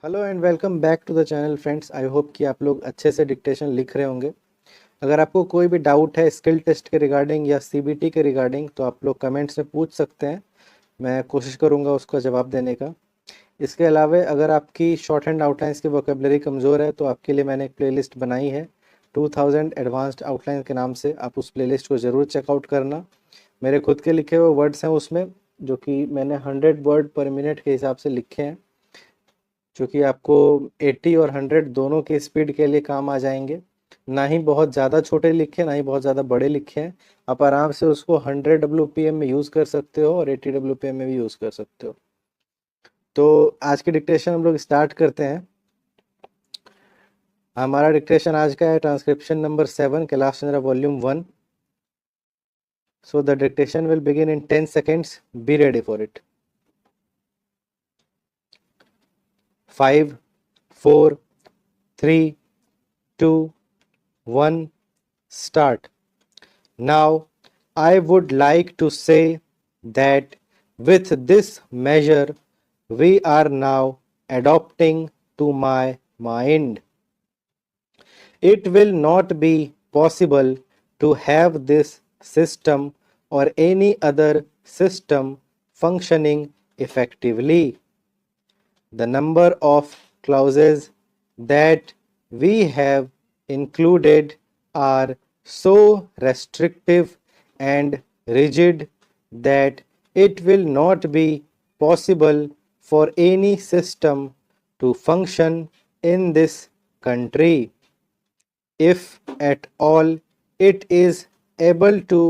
Hello and welcome back to the channel friends. I hope कि आप लोग अच्छे से डिक्टेशन लिख रहे होंगे। अगर आपको कोई भी डाउट है स्किल टेस्ट के रिगार्डिंग या सीबीटी के रिगार्डिंग तो आप लोग कमेंट्स में पूछ सकते हैं। मैं कोशिश करूंगा उसका जवाब देने का। इसके अलावा अगर आपकी शॉर्ट हैंड आउटलाइंस की वोकेबलरी कमज़ोर है तो आपके लिए मैंने एक प्लेलिस्ट बनाई है 2000 एडवांस्ड आउटलाइन के नाम से। आप उस प्लेलिस्ट को ज़रूर चेकआउट करना। मेरे खुद के लिखे हुए वर्ड्स हैं उसमें, जो कि मैंने 100 वर्ड पर मिनट के हिसाब से लिखे हैं, जो कि आपको 80 और 100 दोनों के स्पीड के लिए काम आ जाएंगे। ना ही बहुत ज़्यादा छोटे लिखे, ना ही बहुत ज़्यादा बड़े लिखे हैं। आप आराम से उसको 100 WPM में यूज़ कर सकते हो और 80 WPM में भी यूज़ कर सकते हो। तो आज की डिक्टेशन हम लोग स्टार्ट करते हैं। हमारा डिक्टेशन आज का है transcription number 7, Kailash Chandra volume 1। So the dictation will begin in 10 seconds. Be ready for it. 5, 4, 3, 2, 1, start. Now, I would like to say that with this measure, we are now adopting to my mind. It will not be possible to have this system or any other system functioning effectively. The number of clauses that we have included are so restrictive and rigid that it will not be possible for any system to function in this country. If at all it is able to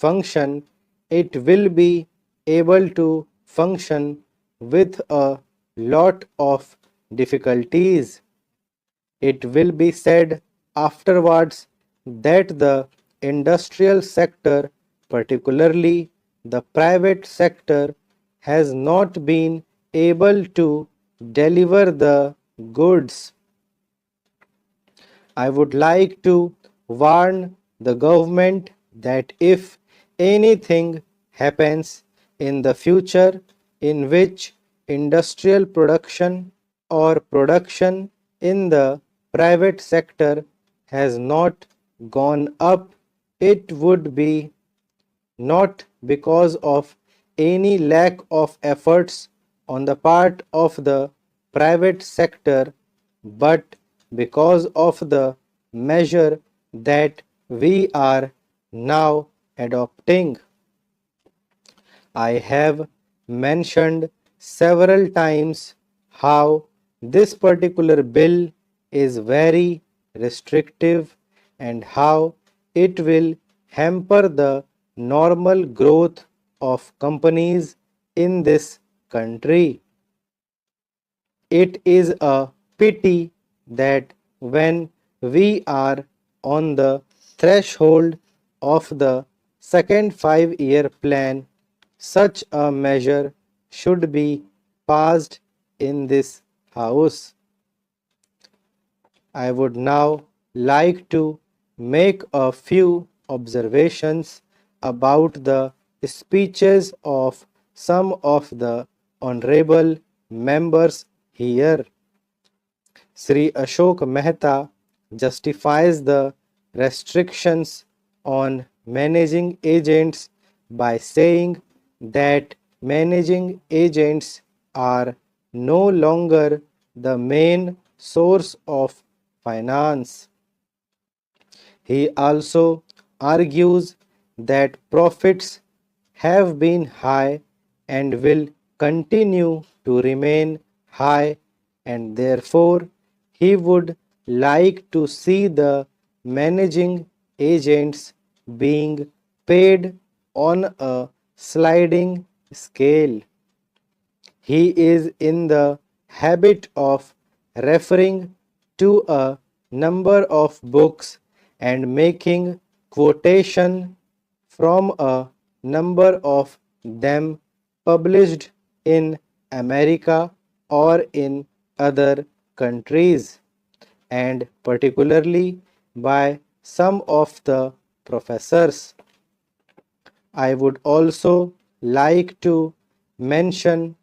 function, it will be able to function with a lot of difficulties. It will be said afterwards that the industrial sector, particularly the private sector, has not been able to deliver the goods. I would like to warn the government that if anything happens in the future in which industrial production or production in the private sector has not gone up, it would be not because of any lack of efforts on the part of the private sector, but because of the measure that we are now adopting. I have mentioned several times how this particular bill is very restrictive and how it will hamper the normal growth of companies in this country. It is a pity that when we are on the threshold of the second 5-year plan, such a measure should be passed in this House. I would now like to make a few observations about the speeches of some of the honorable members here. Sri Ashok Mehta justifies the restrictions on managing agents by saying that managing agents are no longer the main source of finance. He also argues that profits have been high and will continue to remain high, and therefore he would like to see the managing agents being paid on a sliding scale. He is in the habit of referring to a number of books and making quotation from a number of them published in America or in other countries, and particularly by some of the professors. I would also like to mention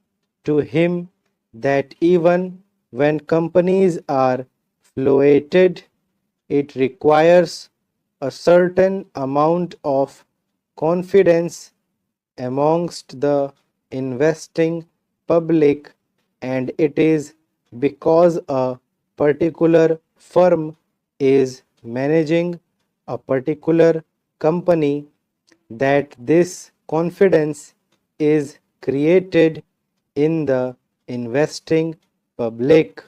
to him that even When companies are floated, it requires a certain amount of confidence amongst the investing public, and it is because a particular firm is managing a particular company that this confidence is created in the investing public.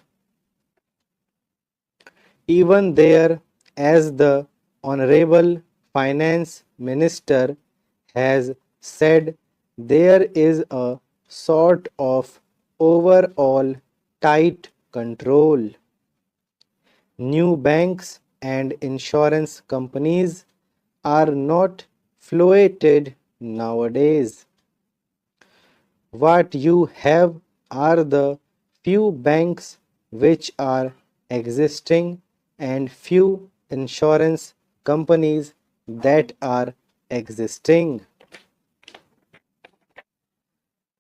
Even there, as the Honorable Finance Minister has said, there is a sort of overall tight control. New banks and insurance companies are not floated nowadays. What you have are the few banks which are existing and few insurance companies that are existing.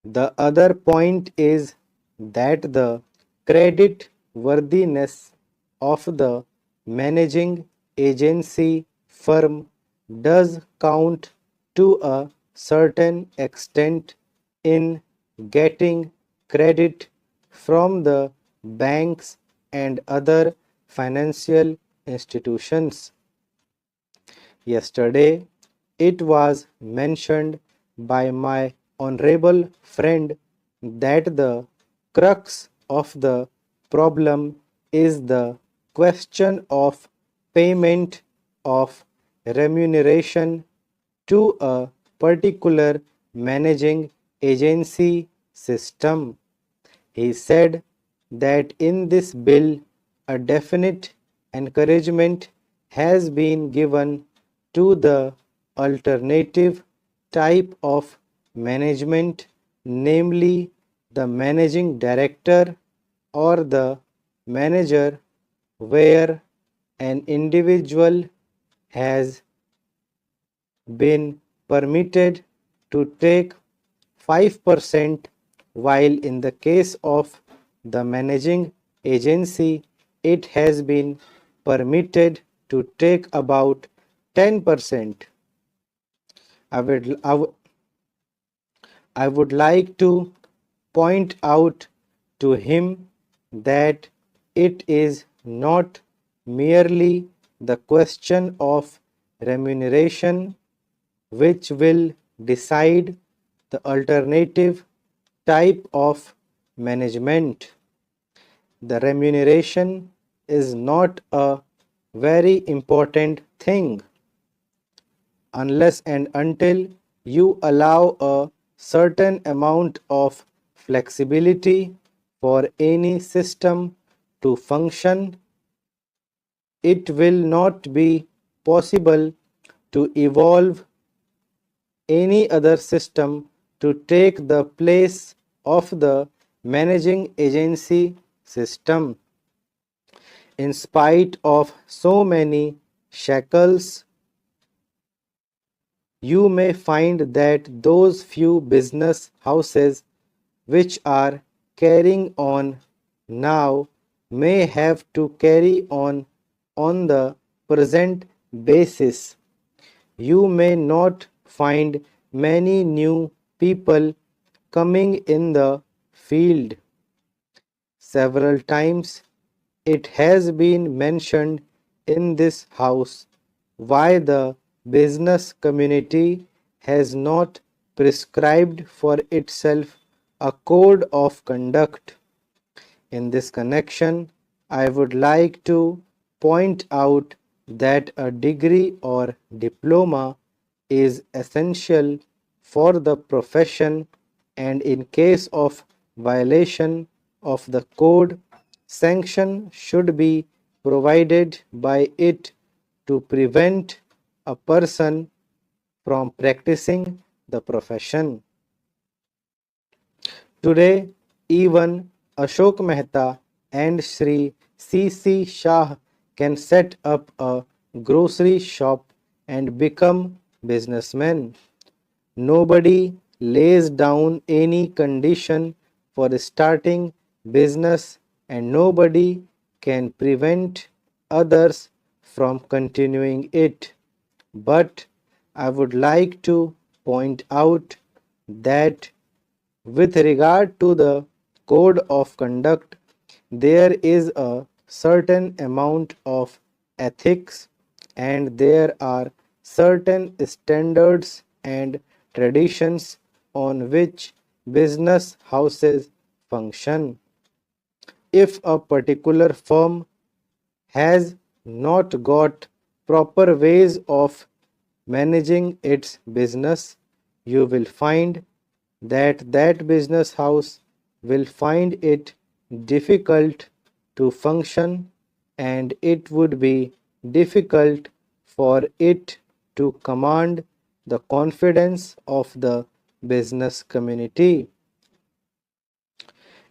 The other point is that the credit worthiness of the managing agency firm does count to a certain extent in getting credit from the banks and other financial institutions. Yesterday, it was mentioned by my honorable friend that the crux of the problem is the question of payment of remuneration to a particular managing agency system. He said that in this bill, a definite encouragement has been given to the alternative type of management, namely the managing director or the manager, where an individual has been permitted to take 5%, while in the case of the managing agency, it has been permitted to take about 10%. I would, I would, I would like to point out to him that it is not merely the question of remuneration which will decide the alternative type of management. The remuneration is not a very important thing unless and until you allow a certain amount of flexibility for any system to function. It will not be possible to evolve any other system to take the place of the managing agency system. In spite of so many shackles, you may find that those few business houses which are carrying on now may have to carry on the present basis. You may not find many new people coming in the field. Several times it has been mentioned in this house why the business community has not prescribed for itself a code of conduct. In this connection, I would like to point out that a degree or diploma is essential for the profession, and in case of violation of the code, sanction should be provided by it to prevent a person from practicing the profession. Today, even Ashok Mehta and Sri C.C. Shah can set up a grocery shop and become businessmen. Nobody lays down any condition for starting business and nobody can prevent others from continuing it. But I would like to point out that with regard to the code of conduct, there is a certain amount of ethics and there are certain standards and traditions on which business houses function. If a particular firm has not got proper ways of managing its business, you will find that that business house will find it difficult to function and it would be difficult for it to command the confidence of the business community.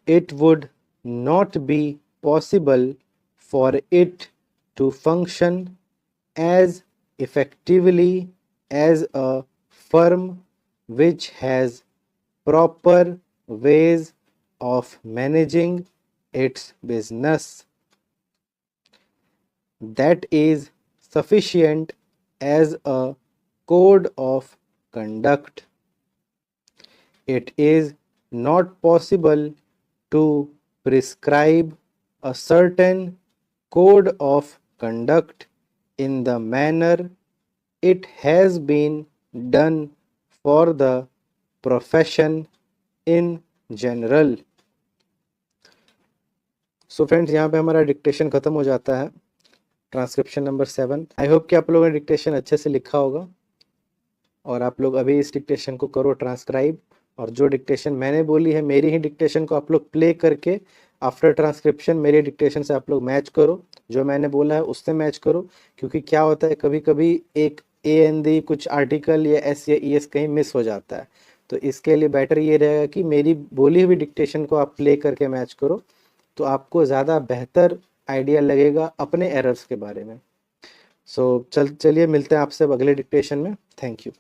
It would not be possible for it to function as effectively as a firm which has proper ways of managing its business. That is sufficient as a code of conduct. It is not possible to prescribe a certain code of conduct in the manner it has been done for the profession in general. So friends, यहाँ पे हमारा dictation खत्म हो जाता है, transcription number 7। आई hope कि आप लोगों ने डिक्टेशन अच्छे से लिखा होगा और आप लोग अभी इस डिक्टेशन को करो ट्रांसक्राइब, और जो डिक्टेशन मैंने बोली है मेरी ही डिक्टेशन को आप लोग प्ले करके आफ्टर ट्रांसक्रिप्शन मेरे डिक्टेशन से आप लोग मैच करो, जो मैंने बोला है उससे मैच करो। क्योंकि क्या होता है, कभी कभी एक ए एन दी कुछ आर्टिकल या एस या ई एस कहीं मिस हो जाता है, तो इसके लिए बेटर ये रहेगा कि मेरी बोली हुई डिक्टेशन को आप प्ले करके मैच करो, तो आपको ज़्यादा बेहतर आइडिया लगेगा अपने एरर्स के बारे में। सो चलिए मिलते हैं आपसे अगले डिक्टेशन में। Thank you.